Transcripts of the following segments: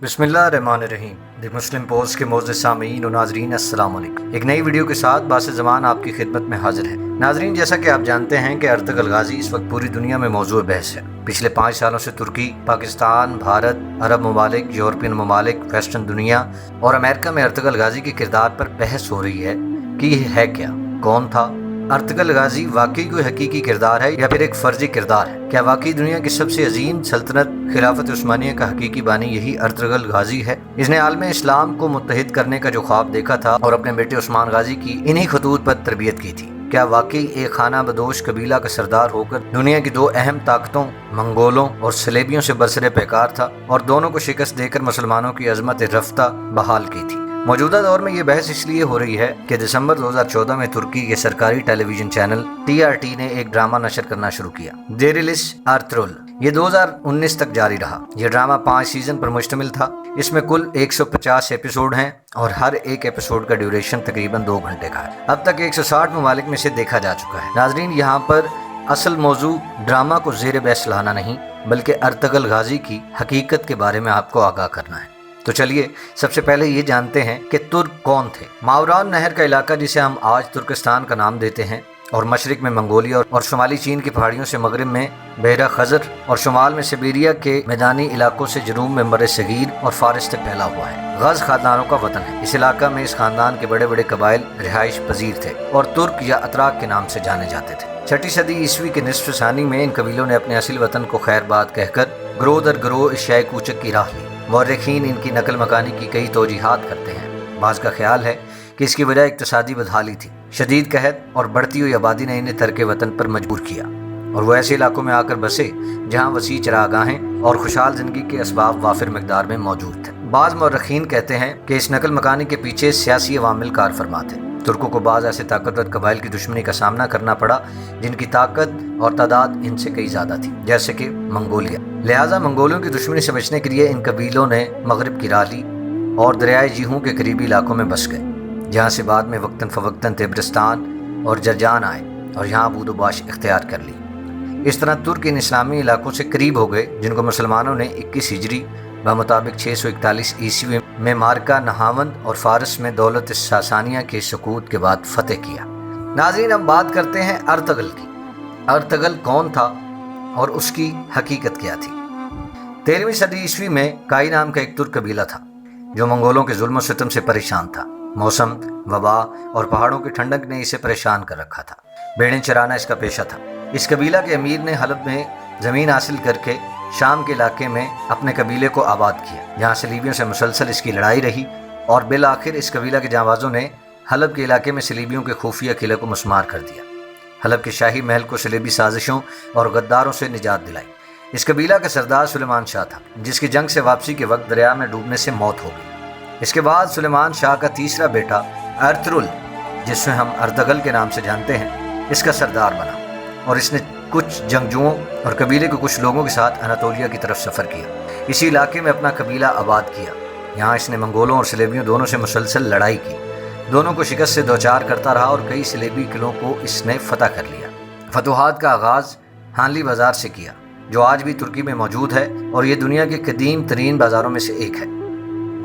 बिस्मिल्लाहिर्रहमानिर्रहीम। The Muslim post के मोअज़्ज़ज़ सामीन और नाज़रीन अस्सलाम वालेकुम। एक नई वीडियो के साथ बासे ज़मान आपकी खिदमत में हाजिर है। नाज़रीन, जैसा कि आप जानते हैं कि अर्तुग़रुल गाज़ी इस वक्त पूरी दुनिया में मौज़ूअ बहस है। पिछले 5 सालों से तुर्की, पाकिस्तान, भारत, अरब ममालिक, यूरोपियन ममालिक, वेस्टर्न दुनिया और अमेरिका में अर्तुग़रुल गाज़ी के किरदार पर बहस हो रही है कि यह है क्या, कौन था अर्तुग़रुल गाज़ी, वाकई कोई हकीकी किरदार है या फिर एक फ़र्जी किरदार है? क्या वाकई दुनिया की सबसे अजीम सल्तनत खिलाफत उस्मानिया का हकीकी बानी यही अर्तुग़रुल गाज़ी है? इसने आलम इस्लाम को मुत्तहिद करने का जो ख्वाब देखा था और अपने बेटे उस्मान गाज़ी की इन्हीं खतूत पर तरबियत की थी, क्या वाकई एक खाना बदोश कबीला का सरदार होकर दुनिया की 2 अहम ताकतों मंगोलों और सलेबियों से बरसरे पैकार था और दोनों को शिकस्त देकर मुसलमानों की अजमत रफ्ता बहाल की थी? मौजूदा दौर में ये बहस इसलिए हो रही है कि दिसंबर 2014 में तुर्की के सरकारी टेलीविजन चैनल TRT ने एक ड्रामा नशर करना शुरू किया, डेरिलिस अर्तुगरुल। ये 2019 तक जारी रहा। यह ड्रामा 5 सीजन पर मुश्तमिल था। इसमें कुल 150 एपिसोड हैं और हर एक एपिसोड का ड्यूरेशन तकरीबन 2 घंटे का है। अब तक 160 ममालिक में से देखा जा चुका है। नाजरीन, यहाँ पर असल मौजू ड्रामा को ज़ेर बहस लाना नहीं, बल्कि अर्तुग़रुल गाज़ी की हकीकत के बारे में आपको आगाह करना है। तो चलिए सबसे पहले ये जानते हैं कि तुर्क कौन थे। मावरान नहर का इलाका, जिसे हम आज तुर्किस्तान का नाम देते हैं, और मशरिक में मंगोलिया और शुमाली चीन की पहाड़ियों से मगरिब में बहरा खज़र और शुमाल में सिबेरिया के मैदानी इलाकों से जनूब में मर सगीर और फारिस तक फैला हुआ है। गज़ खानदानों का वतन है। इस इलाका में इस खानदान के बड़े बड़े कबाइल रिहाइश पजीर थे और तुर्क या अतराक के नाम से जाने जाते थे। 6ठी सदी ईस्वी के निस्फ सानी में इन कबीलों ने अपने असल वतन को खैरबाद कहकर ग्रोह दर ग्रोह एशियाई कूचक की राह ली। मौर्रिखीन इनकी नकल मकानी की कई तौजीहात करते हैं। बाज़ का ख्याल है कि इसकी वजह इक्तसादी बदहाली थी। शदीद कहत और बढ़ती हुई आबादी ने इन्हें तर्क वतन पर मजबूर किया और वो ऐसे इलाकों में आकर बसे जहाँ वसी चरागाहें और खुशहाल ज़िंदगी के असबाब वाफिर मकदार में मौजूद थे। बाज़ मौर्रिखीन कहते हैं कि इस नकल मकानी के पीछे सियासी अवामिल कार फरमा थे। तुर्कों को बाज़ ऐसे ताकतवर कबाइल की दुश्मनी का सामना करना पड़ा जिनकी ताकत और तादाद इनसे कई ज़्यादा थी, जैसे कि मंगोलिया। लिहाजा मंगोलियों की दुश्मनी से बचने के लिए इन कबीलों ने मगरिब की राह ली और दरियाए जीहूं के करीबी इलाकों में बस गए, जहाँ से बाद में वक्तन फ़वक्तन तिब्रिस्तान और जरजान आए और यहाँ बूदोबाश इख्तियार कर ली। इस तरह तुर्क इन इस्लामी इलाकों से करीब हो गए जिनको मुसलमानों ने 21 हिजरी मुताबिक 641 ईस्वी में मार्का नहावंद और फारस में दौलत सासानिया के सकूत के बाद फतेह किया। नाज़रीन, अब बात करते हैं अर्तुग़रुल की। अर्तुग़रुल कौन था और उसकी हकीकत क्या थी? 13वीं सदी ईस्वी में काई नाम का एक तुर्क कबीला था जो मंगोलों के जुल्म सितम से परेशान था। मौसम, वबा और पहाड़ों की ठंडक ने इसे परेशान कर रखा था। भेड़ें चराना इसका पेशा था। इस कबीला के अमीर ने हलब में ज़मीन हासिल करके शाम के इलाके में अपने कबीले को आबाद किया, जहाँ सलीबियों से मुसलसल इसकी लड़ाई रही और बिल आखिर इस कबीला के जांबाजों ने हलब के इलाके में सलीबियों के खुफिया किले को मुस्मार कर दिया। हलब के शाही महल को सलेबी साजिशों और गद्दारों से निजात दिलाई। इस कबीला का सरदार सुलेमान शाह था, जिसकी जंग से वापसी के वक्त दरिया में डूबने से मौत हो गई। इसके बाद सुलेमान शाह का तीसरा बेटा अर्तुग़रुल, जिसे हम अर्तुग़रुल के नाम से जानते हैं, इसका सरदार बना और इसने कुछ जंगजुओं और कबीले के कुछ लोगों के साथ अनातोलिया की तरफ सफ़र किया। इसी इलाके में अपना कबीला आबाद किया। यहाँ इसने मंगोलों और सलेबियों दोनों से मुसलसल लड़ाई की। दोनों को शिकस्त से दोचार करता रहा और कई सलेबी किलों को इसने फतह कर लिया। फतूहात का आगाज़ हानली बाज़ार से किया, जो आज भी तुर्की में मौजूद है और ये दुनिया के कदीम तरीन बाज़ारों में से एक है।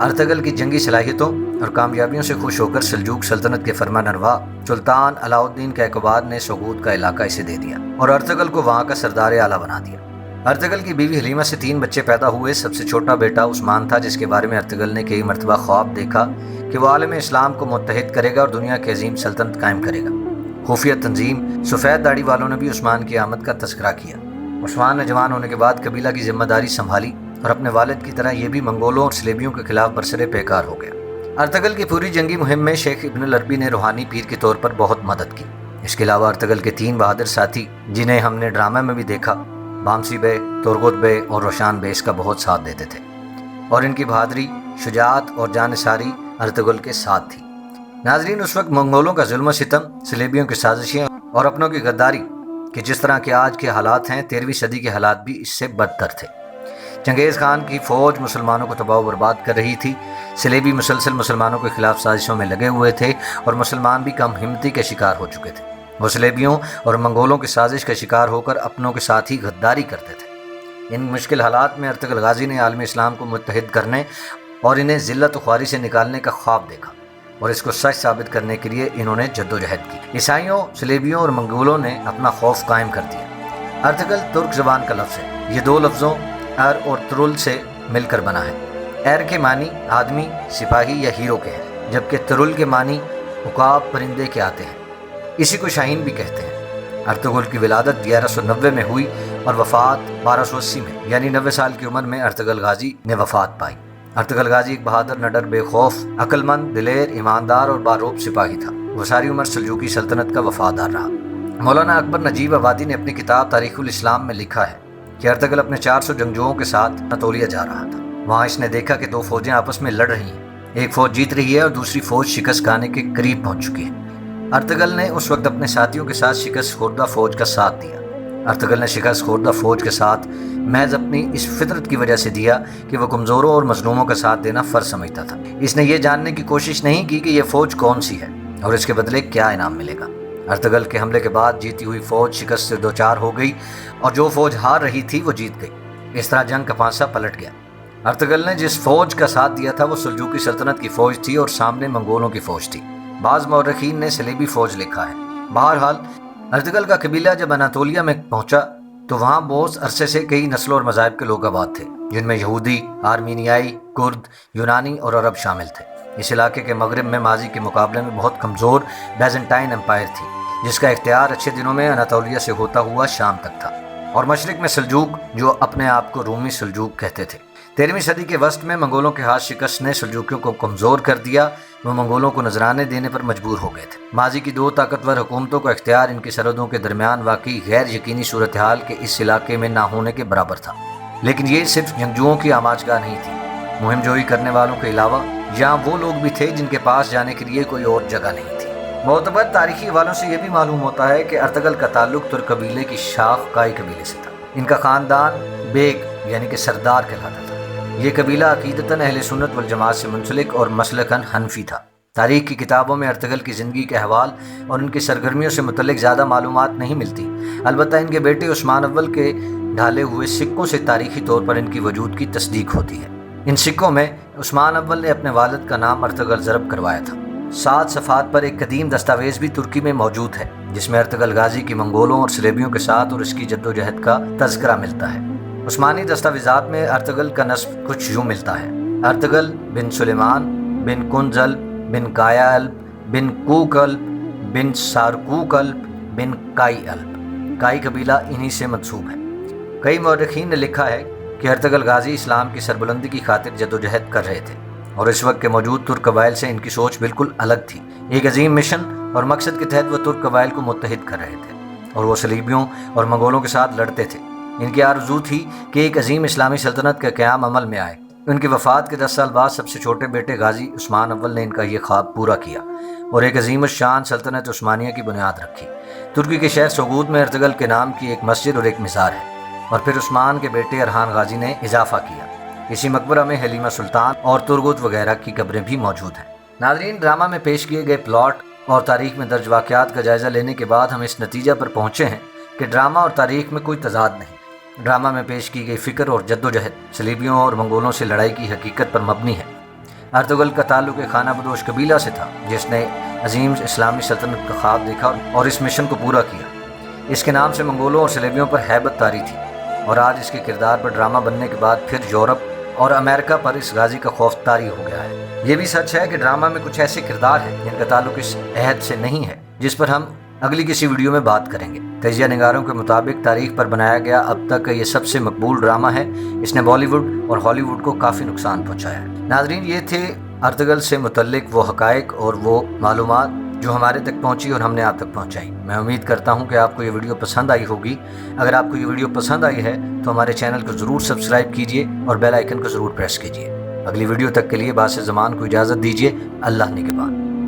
अर्तुग़रुल की जंगी सलाहियतों और कामयाबियों से खुश होकर सल्जूक सल्तनत के फरमानरवा सुल्तान अलाउद्दीन कैकबाद ने सगूद का इलाका इसे दे दिया और अर्तुग़रुल को वहाँ का सरदार आला बना दिया। अर्तुग़रुल की बीवी हलीमा से 3 बच्चे पैदा हुए। सबसे छोटा बेटा उस्मान था, जिसके बारे में अर्तुग़रुल ने कई मरतबा ख्वाब देखा कि वह आलम इस्लाम को मुत्तहिद करेगा और दुनिया की अजीम सल्तनत कायम करेगा। खुफिया तंजीम सफ़ेद दाढ़ी वालों ने भी उस्मान की आमद का तस्करा किया। उस्मान ने जवान होने के बाद कबीला की जिम्मेदारी संभाली और अपने वालिद की तरह ये भी मंगोलों और सलेबियों के खिलाफ बरसरे पैकार हो गया। अर्तुग़रुल की पूरी जंगी मुहिम में शेख इब्न अल-अरबी ने रूहानी पीर के तौर पर बहुत मदद की। इसके अलावा अर्तुग़रुल के 3 बहादुर साथी, जिन्हें हमने ड्रामा में भी देखा, बामसी बे, तुर्गुत बे और रोशान बे, इसका बहुत साथ देते थे और इनकी बहादुरी, शुजाअत और जानसारी अर्तुग़रुल के साथ थी। नाजरीन, उस वक्त मंगोलों का जुल्म सितम, सलेबियों की साजिशें और अपनों की गद्दारी कि जिस तरह के आज के हालात हैं, 13वीं सदी के हालात भी इससे बदतर थे। चंगेज़ खान की फ़ौज मुसलमानों को तबाह बर्बाद कर रही थी। सलेबी मुसलसल मुसलमानों के खिलाफ साजिशों में लगे हुए थे और मुसलमान भी कम हिम्मती के शिकार हो चुके थे। वो सलेबियों और मंगोलों की साजिश का शिकार होकर अपनों के साथ ही गद्दारी करते थे। ان مشکل حالات میں ارطغرل غازی نے عالم اسلام کو متحد کرنے اور انہیں ذلت و خواری سے نکالنے کا خواب دیکھا، اور اس کو سچ ثابت کرنے کے لیے انہوں نے جدوجہد کی۔ عیسائیوں، صلیبیوں اور منگولوں نے اپنا خوف قائم کر دیا۔ ارطغرل ترک زبان کا لفظ ہے، یہ دو لفظوں ار اور ترل سے مل کر بنا ہے۔ ار کے معنی آدمی، سپاہی یا ہیرو کے ہیں، جبکہ ترل کے معنی عقاب، پرندے کے آتے ہیں، اسی کو شاہین بھی کہتے ہیں۔ ارطغرل کی ولادت 1190 میں ہوئی اور وفات 1280 میں، یعنی 90 سال کی عمر میں ارطغرل غازی نے وفات پائی۔ ارطغرل غازی ایک بہادر، نڈر، بے خوف، عقل مند، دلیر، ایماندار اور باروب سپاہی تھا۔ وہ ساری عمر سلجوقی سلطنت کا وفادار رہا۔ مولانا اکبر نجیب آبادی نے اپنی کتاب تاریخ الاسلام میں لکھا ہے کہ ارطغرل اپنے 400 جنگجوؤں کے ساتھ اناطولیہ جا رہا تھا۔ وہاں اس نے دیکھا کہ دو فوجیں آپس میں لڑ رہی ہیں، ایک فوج جیت رہی ہے اور دوسری فوج شکست کھانے کے قریب پہنچ چکی ہے۔ ارطغرل نے اس وقت اپنے ساتھیوں کے ساتھ شکست خوردہ فوج کا ساتھ دیا۔ ارطغرل نے شکست خوردہ فوج کے ساتھ محض اپنی اس فطرت کی وجہ سے دیا کہ وہ کمزوروں اور مظلوموں کا ساتھ دینا فرض سمجھتا تھا۔ اس نے یہ جاننے کی کوشش نہیں کی کہ یہ فوج کون سی ہے اور اس کے بدلے کیا انعام ملے گا۔ ارطغرل کے حملے کے بعد جیتی ہوئی فوج شکست سے دوچار ہو گئی اور جو فوج ہار رہی تھی وہ جیت گئی۔ اس طرح جنگ کا پانسا پلٹ گیا۔ ارطغرل نے جس فوج کا ساتھ دیا تھا وہ سلجوقی سلطنت کی فوج تھی اور سامنے منگولوں کی فوج تھی۔ بعض مورخین نے صلیبی فوج لکھا ہے۔ بہرحال ارطغرل کا قبیلہ جب اناطولیہ میں پہنچا تو وہاں بہت عرصے سے کئی نسلوں اور مذاہب کے لوگ آباد تھے، جن میں یہودی، آرمینیائی، کرد، یونانی اور عرب شامل تھے۔ اس علاقے کے مغرب میں ماضی کے مقابلے میں بہت کمزور بیزنٹائن امپائر تھی، جس کا اختیار اچھے دنوں میں اناطولیہ سے ہوتا ہوا شام تک تھا، اور مشرق میں سلجوق، جو اپنے آپ کو رومی سلجوق کہتے تھے۔ 13ویں صدی کے وسط میں منگولوں کے ہاتھ شکست نے سلجوقیوں کو کمزور کر دیا۔ وہ منگولوں کو نذرانے دینے پر مجبور ہو گئے تھے۔ ماضی کی دو طاقتور حکومتوں کا اختیار ان کی سرحدوں کے درمیان واقعی غیر یقینی صورتحال کے اس علاقے میں نہ ہونے کے برابر تھا، لیکن یہ صرف جنگجوؤں کی آماجگاہ نہیں تھی۔ مہم جوئی کرنے والوں کے علاوہ یہاں وہ لوگ بھی تھے جن کے پاس جانے کے لیے کوئی اور جگہ نہیں تھی۔ معتبر تاریخی حوالوں سے یہ بھی معلوم ہوتا ہے کہ ارطغرل کا تعلق ترک قبیلے کی شاخ کائی قبیلے سے تھا۔ ان کا خاندان بیگ یعنی کہ سردار کہلاتا تھا۔ یہ قبیلہ عقیدتاً اہل سنت والجماعت سے منسلک اور مسلکاً حنفی تھا۔ تاریخ کی کتابوں میں ارطغرل کی زندگی کے احوال اور ان کی سرگرمیوں سے متعلق زیادہ معلومات نہیں ملتی، البتہ ان کے بیٹے عثمان اول کے ڈھالے ہوئے سکوں سے تاریخی طور پر ان کی وجود کی تصدیق ہوتی ہے۔ ان سکوں میں عثمان اول نے اپنے والد کا نام ارطغرل ضرب کروایا تھا۔ 7 صفحات پر ایک قدیم دستاویز بھی ترکی میں موجود ہے، جس میں ارطغرل غازی کی منگولوں اور صلیبیوں کے ساتھ اور اس کی جدوجہد کا تذکرہ ملتا ہے۔ عثمانی دستاویزات میں ارطغرل کا نسب کچھ یوں ملتا ہے: ارطغرل بن سلیمان بن کنزل بن کایالب بن کوکلب بن سارکوکلب بن کائی الب۔ کائی قبیلہ انہی سے منسوب ہے۔ کئی مورخین نے لکھا ہے کہ ارطغرل غازی اسلام کی سربلندی کی خاطر جدوجہد کر رہے تھے، اور اس وقت کے موجود ترک قبائل سے ان کی سوچ بالکل الگ تھی۔ ایک عظیم مشن اور مقصد کے تحت وہ ترک قبائل کو متحد کر رہے تھے، اور وہ صلیبیوں اور منگولوں کے ساتھ لڑتے تھے۔ ان کی آرزو تھی کہ ایک عظیم اسلامی سلطنت کا قیام عمل میں آئے۔ ان کی وفات کے 10 سال بعد سب سے چھوٹے بیٹے غازی عثمان اول نے ان کا یہ خواب پورا کیا اور ایک عظیم الشان سلطنت عثمانیہ کی بنیاد رکھی۔ ترکی کے شہر سوگود میں ارطغرل کے نام کی ایک مسجد اور ایک مزار ہے، اور پھر عثمان کے بیٹے ارحان غازی نے اضافہ کیا۔ اسی مقبرہ میں حلیمہ سلطان اور ترگت وغیرہ کی قبریں بھی موجود ہیں۔ ناظرین، ڈرامہ میں پیش کیے گئے پلاٹ اور تاریخ میں درج واقعات کا جائزہ لینے کے بعد ہم اس نتیجہ پر پہنچے ہیں کہ ڈرامہ اور تاریخ میں کوئی تضاد نہیں۔ ڈرامہ میں پیش کی گئی فکر اور جدوجہد صلیبیوں اور منگولوں سے لڑائی کی حقیقت پر مبنی ہے۔ ارطغرل کا تعلق ایک خانہ بدوش قبیلہ سے تھا جس نے عظیم اسلامی سلطنت کا خواب دیکھا اور اس مشن کو پورا کیا۔ اس کے نام سے منگولوں اور صلیبیوں پر ہیبت طاری تھی، اور آج اس کے کردار پر ڈرامہ بننے کے بعد پھر یورپ اور امریکہ پر اس غازی کا خوف طاری ہو گیا ہے۔ یہ بھی سچ ہے کہ ڈرامہ میں کچھ ایسے کردار ہیں جن کا تعلق اس عہد سے نہیں ہے، جس پر ہم اگلی کسی ویڈیو میں بات کریں گے۔ تجزیہ نگاروں کے مطابق تاریخ پر بنایا گیا اب تک کا یہ سب سے مقبول ڈرامہ ہے۔ اس نے بالی ووڈ اور ہالی ووڈ کو کافی نقصان پہنچایا ہے۔ ناظرین، یہ تھے ارطغرل سے متعلق وہ حقائق اور وہ معلومات جو ہمارے تک پہنچی اور ہم نے آپ تک پہنچائی۔ میں امید کرتا ہوں کہ آپ کو یہ ویڈیو پسند آئی ہوگی۔ اگر آپ کو یہ ویڈیو پسند آئی ہے تو ہمارے چینل کو ضرور سبسکرائب کیجیے اور بیل آئیکن کو ضرور پریس کیجیے۔ اگلی ویڈیو تک کے لیے باعث زمان کو اجازت دیجیے۔ اللہ نگہبان۔